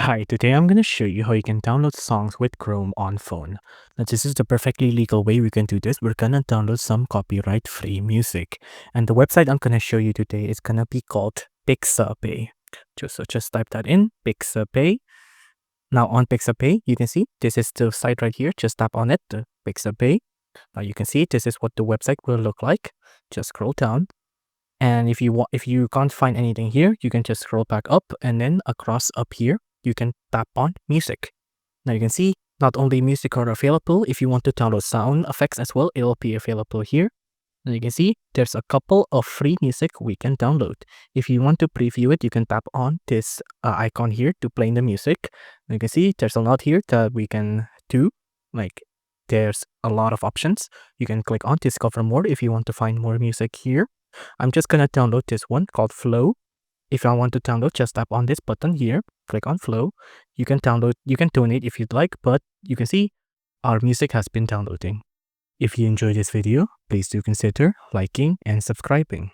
Hi, today I'm going to show you how you can download songs with Chrome on phone. Now, this is the perfectly legal way we can do this. We're going to download some copyright-free music. And the website I'm going to show you today is going to be called Pixabay. Just type that in, Pixabay. Now on Pixabay, you can see this is the site right here. Just tap on it, the Pixabay. Now you can see this is what the website will look like. Just scroll down. And if you can't find anything here, you can just scroll back up and then across up here, you can tap on music. Now you can see not only music are available, if you want to download sound effects as well, it'll be available here. And you can see there's a couple of free music we can download. If you want to preview it, you can tap on this icon here to play the music. And you can see there's a lot here that we can do. Like there's a lot of options. You can click on discover more if you want to find more music here. I'm just gonna download this one called Flow. If I want to download, just tap on this button here, click on Flow. You can download, you can donate if you'd like, but you can see our music has been downloading. If you enjoyed this video, please do consider liking and subscribing.